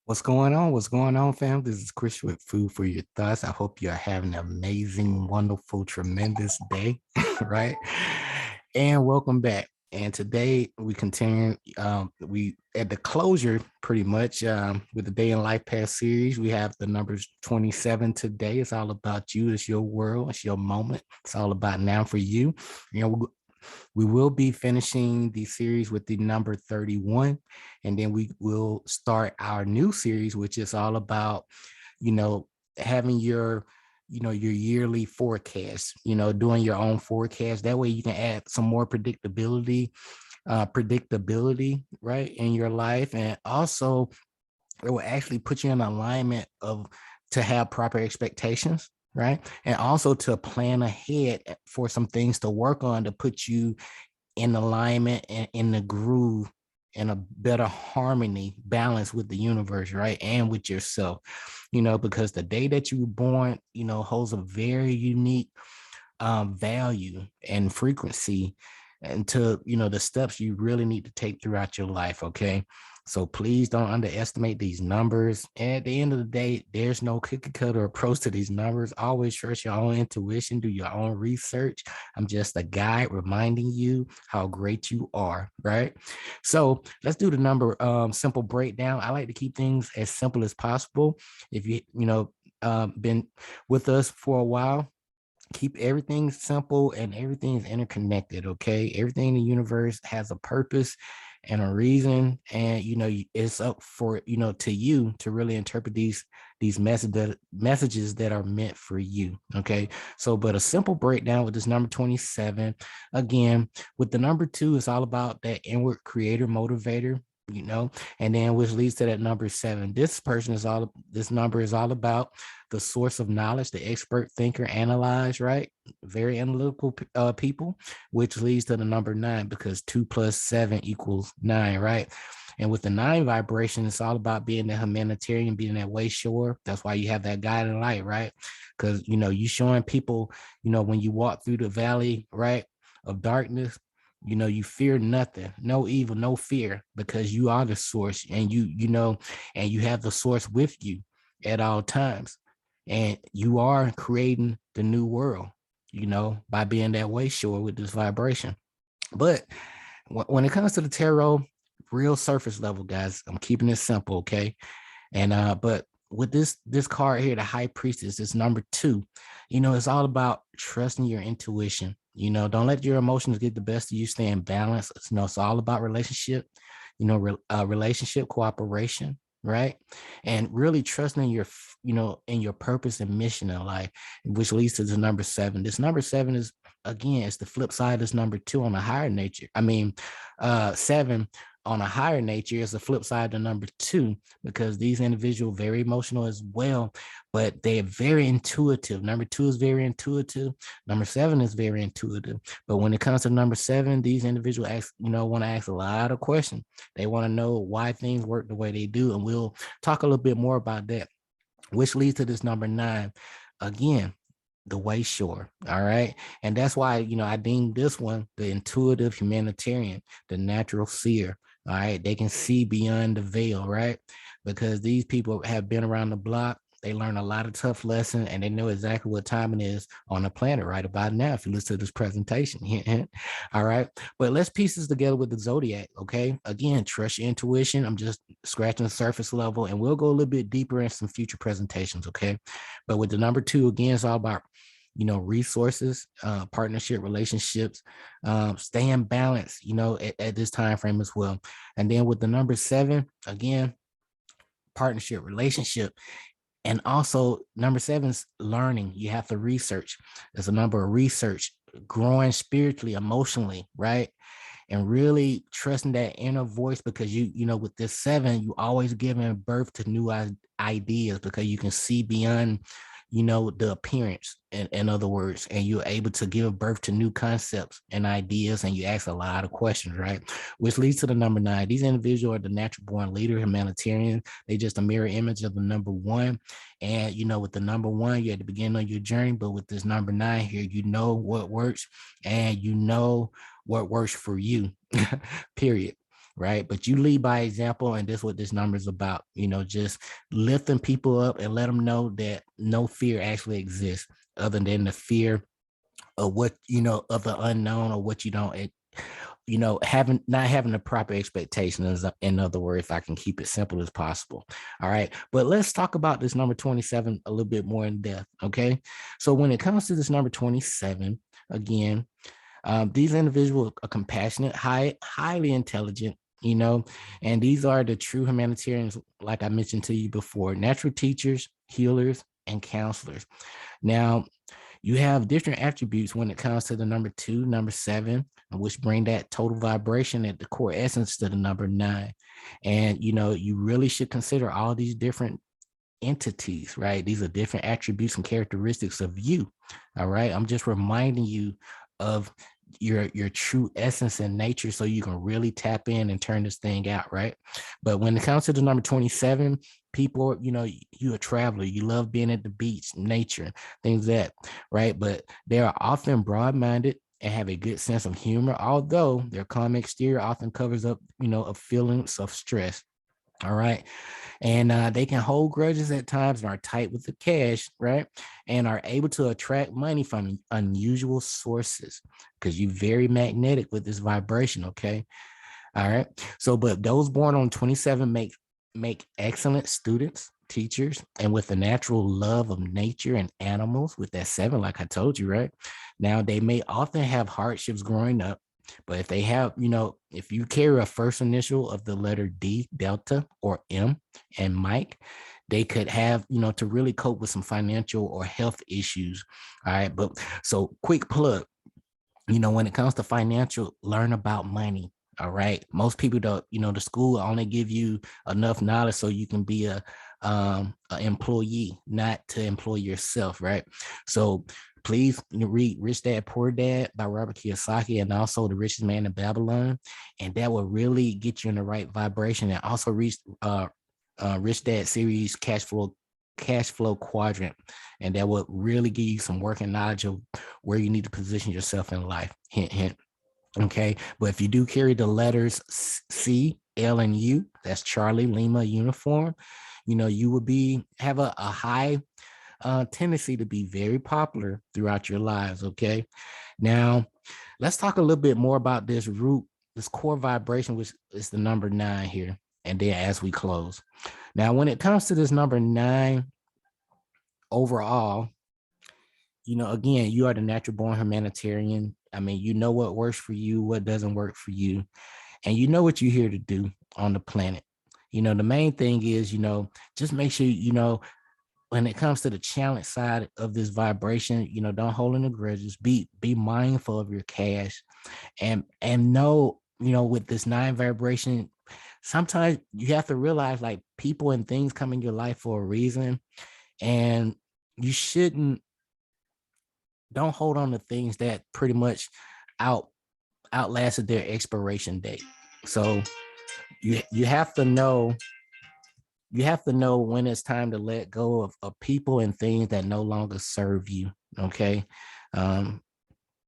What's going on? What's going on, fam? This is Chris with Food for Your Thoughts. I hope you're having an amazing, wonderful, tremendous day, right? And welcome back. And today we continue. We at the closure, pretty much, with the Day in Life Past series. We have the numbers 27 today. It's all about you. It's your world. It's your moment. It's all about now for you. You know, we will be finishing the series with the number 31, and then we will start our new series, which is all about, you know, having your yearly forecast, doing your own forecast. That way you can add some more predictability, right, in your life. And also it will actually put you in alignment of to have proper expectations, right? And also to plan ahead for some things to work on to put you in alignment and in the groove and a better harmony, balance with the universe, right? And with yourself, because the day that you were born, holds a very unique value and frequency and to the steps you really need to take throughout your life. Okay, so please don't underestimate these numbers. And at the end of the day, there's no cookie cutter approach to these numbers. Always trust your own intuition, do your own research. I'm just a guide reminding you how great you are, right? So let's do the number simple breakdown. I like to keep things as simple as possible. If been with us for a while, keep everything simple and everything is interconnected. Okay, everything in the universe has a purpose and a reason, and it's up for to you to really interpret these messages that are meant for you. Okay, so but a simple breakdown with this number 27. Again, with the number 2, it's all about that inward creator motivator, and then which leads to that number 7. This number is all about the source of knowledge, the expert thinker, analyze, right? Very analytical people, which leads to the number 9, because 2 plus 7 equals 9, right? And with the 9 vibration, it's all about being the humanitarian, being that way sure. That's why you have that guiding light, right? Because you showing people, when you walk through the valley, right, of darkness, you fear nothing, no evil, no fear, because you are the source, and and you have the source with you at all times, and you are creating the new world, by being that way sure with this vibration. But when it comes to the tarot, real surface level, guys, I'm keeping it simple, okay? And but with this card here, the High Priestess, this number 2, it's all about trusting your intuition. Don't let your emotions get the best of you. Stay in balance. It's all about relationship, relationship cooperation, right? And really trusting in in your purpose and mission in life, which leads to the number 7. This number 7 is, again, it's the flip side of this number 2 on a higher nature. 7 on a higher nature is the flip side to number 2, because these individuals very emotional as well, but they're very intuitive. Number 2 is very intuitive. Number 7 is very intuitive. But when it comes to number 7, these individuals want to ask a lot of questions. They want to know why things work the way they do. And we'll talk a little bit more about that, which leads to this number 9. Again, the way sure. All right. And that's why, I deemed this one the intuitive humanitarian, the natural seer. All right. They can see beyond the veil, right? Because these people have been around the block. They learn a lot of tough lessons, and they know exactly what time it is on the planet right about now, if you listen to this presentation. All right. But let's piece this together with the zodiac. Okay. Again, trust your intuition. I'm just scratching the surface level, and we'll go a little bit deeper in some future presentations. Okay. But with the number 2, again, it's all about resources, partnership, relationships, stay in balance, at this time frame as well. And then with the number 7, again, partnership, relationship, and also number 7's learning. You have to research. There's a number of research, growing spiritually, emotionally, right? And really trusting that inner voice, because with this 7, you always giving birth to new ideas, because you can see beyond the appearance, in other words, and you're able to give birth to new concepts and ideas, and you ask a lot of questions, right? Which leads to the number 9. These individuals are the natural born leader, humanitarian. They just a mirror image of the number 1. And with the number 1, you're at the beginning of your journey, but with this number 9 here, you know what works, and what works for you. Period. right? But you lead by example, and that's what this number is about. Just lifting people up and let them know that no fear actually exists other than the fear of what of the unknown, or what you don't having not having the proper expectations. In other words, if I can keep it simple as possible. All right, but let's talk about this number 27 a little bit more in depth. Okay, so when it comes to this number 27, again, these individuals are compassionate, highly intelligent, and these are the true humanitarians, like I mentioned to you before: natural teachers, healers, and counselors. Now, you have different attributes when it comes to the number 2, number 7, which bring that total vibration at the core essence to the number 9. And, you really should consider all these different entities, right? These are different attributes and characteristics of you. All right. I'm just reminding you of your true essence and nature, so you can really tap in and turn this thing out, right? But when it comes to the number 27, people, you're a traveler, you love being at the beach, nature, things that, right? But they are often broad-minded and have a good sense of humor, although their calm exterior often covers up, of feelings of stress. All right. And they can hold grudges at times and are tight with the cash, right? And are able to attract money from unusual sources, because you're very magnetic with this vibration. Okay. All right. So, but those born on 27 make excellent students, teachers, and with a natural love of nature and animals with that 7, like I told you, right? Now, they may often have hardships growing up, but if they have, if you carry a first initial of the letter D, Delta, or M, and Mike, they could have, to really cope with some financial or health issues. All right. But so, quick plug, when it comes to financial, learn about money. All right. Most people don't, the school only give you enough knowledge so you can be a employee, not to employ yourself. Right. So please read Rich Dad Poor Dad by Robert Kiyosaki, and also The Richest Man in Babylon. And that will really get you in the right vibration. And also read Rich Dad series cash flow quadrant, and that will really give you some working knowledge of where you need to position yourself in life. Hint, hint. Okay. But if you do carry the letters C, L, and U, that's Charlie Lima uniform, you would have a high tendency to be very popular throughout your lives. Okay. Now, let's talk a little bit more about this root, this core vibration, which is the number 9 here. And then as we close. Now, when it comes to this number 9 overall, again, you are the natural born humanitarian. I mean, you know what works for you, what doesn't work for you, and you know what you're here to do on the planet. The main thing is, just make sure, when it comes to the challenge side of this vibration, don't hold any grudges, be mindful of your cash, and know, with this 9 vibration, sometimes you have to realize, like, people and things come in your life for a reason, and you don't hold on to things that pretty much outlasted their expiration date. So you have to know when it's time to let go of people and things that no longer serve you. Okay.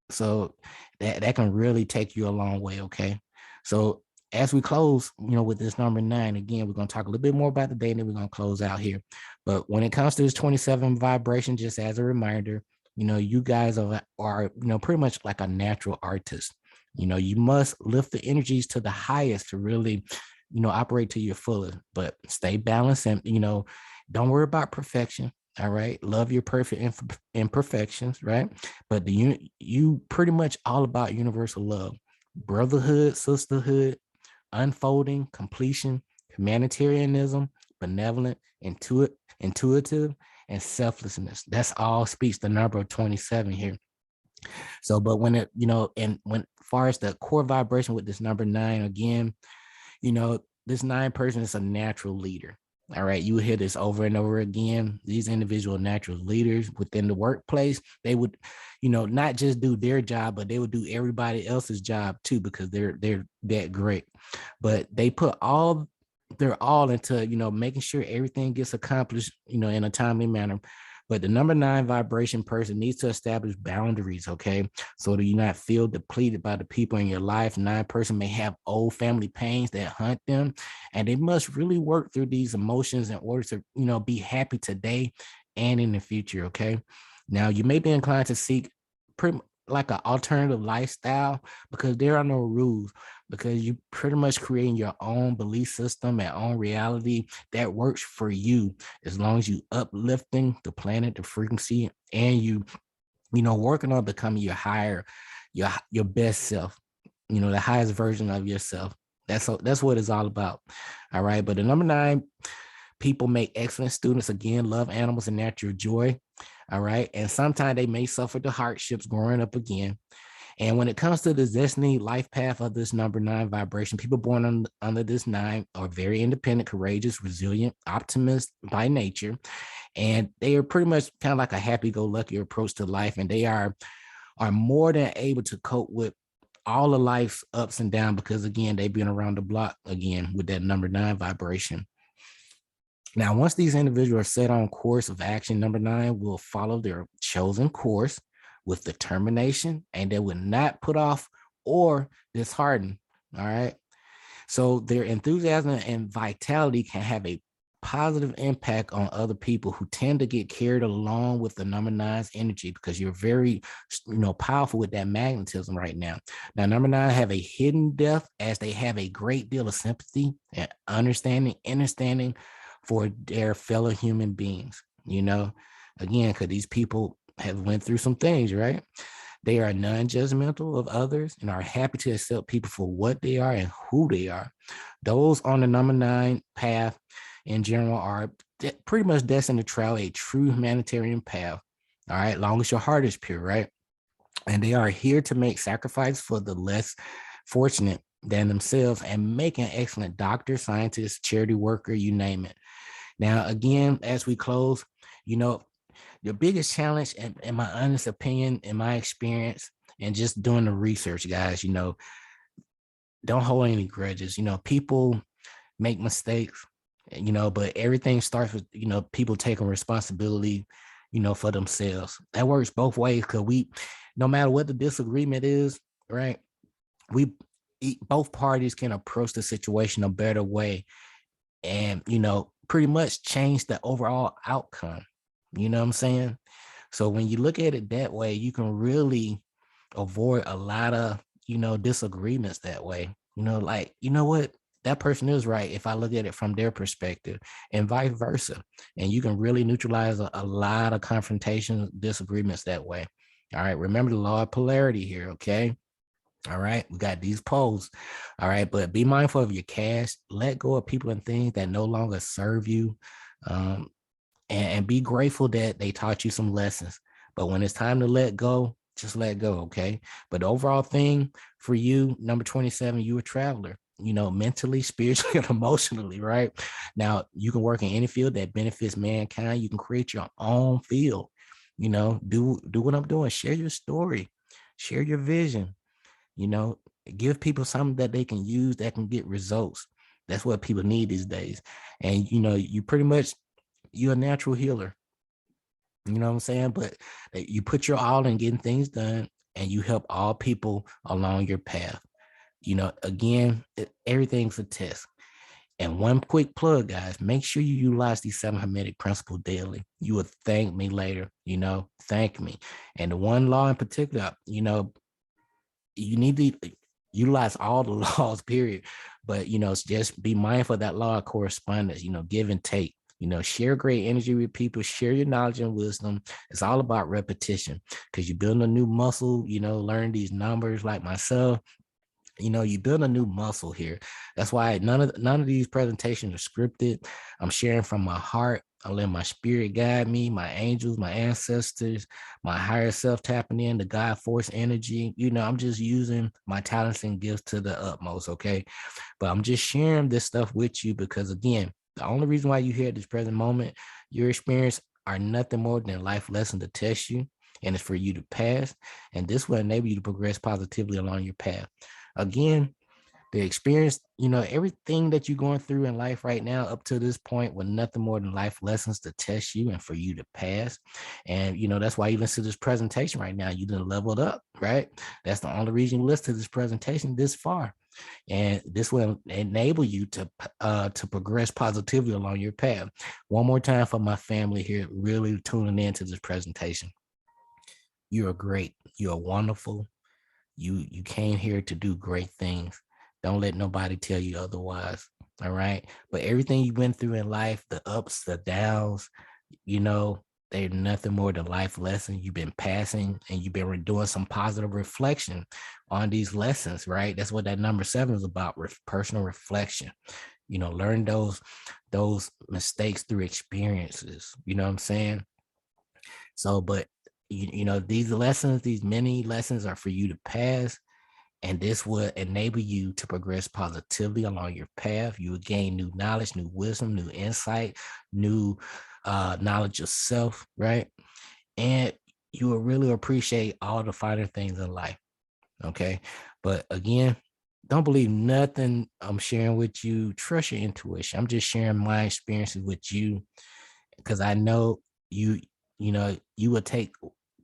So that can really take you a long way. Okay. So as we close, with this number 9, again, we're going to talk a little bit more about the day, and then we're going to close out here. But when it comes to this 27 vibration, just as a reminder, you guys are pretty much like a natural artist. You must lift the energies to the highest to really, operate to your fullest, but stay balanced, and, don't worry about perfection. All right. Love your perfect imperfections. Right. But you pretty much all about universal love, brotherhood, sisterhood, unfolding, completion, humanitarianism, benevolent, intuitive, and selflessness. That's all speaks the number of 27 here. So, but when and when far as the core vibration with this number 9, again, this 9 person is a natural leader. All right. You hear this over and over again. These individual natural leaders within the workplace, they would, not just do their job, but they would do everybody else's job too, because they're that great. But they put their all into, making sure everything gets accomplished, in a timely manner. But the number 9 vibration person needs to establish boundaries, okay? So that you not feel depleted by the people in your life. 9 person may have old family pains that hunt them, and they must really work through these emotions in order to, be happy today and in the future, okay? Now, you may be inclined to seek pretty like an alternative lifestyle because there are no rules, because you pretty much creating your own belief system and own reality that works for you, as long as you uplifting the planet, the frequency, and working on becoming your best self, the highest version of yourself. That's what it's all about. All right. But the number 9 people make excellent students, again, love animals and natural joy. All right. And sometimes they may suffer the hardships growing up again. And when it comes to the destiny life path of this number 9 vibration, people born under this 9 are very independent, courageous, resilient, optimists by nature. And they are pretty much kind of like a happy-go-lucky approach to life. And they are more than able to cope with all of life's ups and downs because, again, they've been around the block again with that number 9 vibration. Now, once these individuals are set on course of action, number 9 will follow their chosen course with determination, and they will not put off or dishearten. All right. So their enthusiasm and vitality can have a positive impact on other people who tend to get carried along with the number 9's energy, because you're very, powerful with that magnetism right now. Now, number 9 have a hidden depth, as they have a great deal of sympathy and understanding for their fellow human beings, again, because these people have went through some things, right? They are non-judgmental of others and are happy to accept people for what they are and who they are. Those on the number 9 path in general are pretty much destined to travel a true humanitarian path. All right, long as your heart is pure, right? And they are here to make sacrifice for the less fortunate than themselves and make an excellent doctor, scientist, charity worker, you name it. Now, again, as we close, the biggest challenge, in my honest opinion, in my experience, and just doing the research, guys, don't hold any grudges. People make mistakes, but everything starts with, people taking responsibility, for themselves. That works both ways, because no matter what the disagreement is, right, both parties can approach the situation a better way and, pretty much change the overall outcome. You know what I'm saying? So when you look at it that way, you can really avoid a lot of, disagreements that way. Like, what? That person is right if I look at it from their perspective, and vice versa. And you can really neutralize a lot of confrontations, disagreements that way. All right. Remember the law of polarity here. Okay. All right, we got these poles. All right, but be mindful of your cash. Let go of people and things that no longer serve you, and be grateful that they taught you some lessons. But when it's time to let go, just let go, okay? But the overall thing for you, number 27, you a traveler, mentally, spiritually, and emotionally, right? Now, you can work in any field that benefits mankind. You can create your own field, do what I'm doing. Share your story, share your vision, you know, give people something that they can use that can get results. That's what people need these days. And, you pretty much, you're a natural healer. You know what I'm saying? But you put your all in getting things done, and you help all people along your path. Again, everything's a test. And one quick plug, guys, make sure you utilize these 7 Hermetic principles daily. You will thank me later, thank me. And the one law in particular, you need to utilize all the laws, period. But, just be mindful of that law of correspondence, give and take. Share great energy with people, share your knowledge and wisdom. It's all about repetition, because you're building a new muscle, learn these numbers like myself. You build a new muscle here. That's why none of these presentations are scripted. I'm sharing from my heart. I let my spirit guide me, my angels, my ancestors, my higher self tapping in the God force energy. I'm just using my talents and gifts to the utmost, okay? But I'm just sharing this stuff with you because, again, the only reason why you're here at this present moment, your experience are nothing more than a life lesson to test you, and it's for you to pass. And this will enable you to progress positively along your path. Again, The experience, you know, everything that you're going through in life right now up to this point were nothing more than life lessons to test you and for you to pass. And, you know, that's why you listen to this presentation right now. You done leveled up, right? That's the only reason you listen to this presentation this far. And this will enable you to progress positively along your path. One more time for my family here, really tuning into this presentation. You are great. You are wonderful. You came here to do great things. Don't let nobody tell you otherwise. All right. But everything you've been through in life, the ups, the downs, you know, they're nothing more than life lessons you've been passing, and you've been doing some positive reflection on these lessons, right? That's what that number 7 is about, personal reflection. You know, learn those mistakes through experiences. You know what I'm saying? So, but you know, these lessons, these many lessons are for you to pass, and this will enable you to progress positively along your path. You will gain new knowledge, new wisdom, new insight, new knowledge of self, right? And you will really appreciate all the finer things in life. Okay. But again, don't believe nothing I'm sharing with you. Trust your intuition. I'm just sharing my experiences with you because I know you, you know, you will take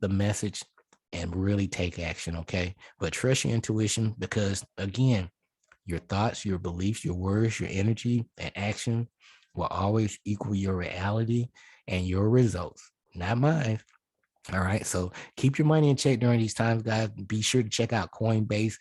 the message and really take action. Okay. But trust your intuition because, again, your thoughts, your beliefs, your words, your energy, and action will always equal your reality and your results, not mine. All right. So keep your money in check during these times, guys. Be sure to check out Coinbase.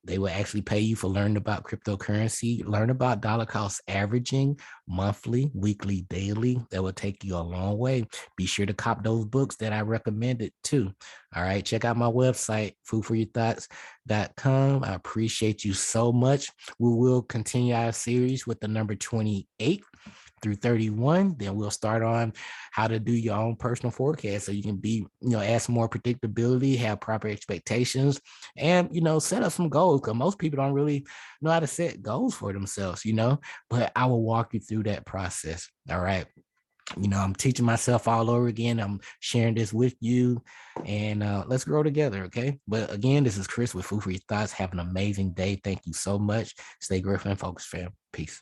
They will actually pay you for learning about cryptocurrency, learn about dollar cost averaging monthly, weekly, daily. That will take you a long way. Be sure to cop those books that I recommended too. All right. Check out my website, foodforyourthoughts.com. I appreciate you so much. We will continue our series with the number 28 through 31. Then we'll start on how to do your own personal forecast so you can be, you know, add some more predictability, have proper expectations, and, you know, set up some goals, because most people don't really know how to set goals for themselves, you know, but I will walk you through that process. All right. You know, I'm teaching myself all over again. I'm sharing this with you, and let's grow together. Okay. But again, this is Chris with Food for Your Thoughts. Have an amazing day. Thank you so much. Stay grateful and focused, fam. Peace.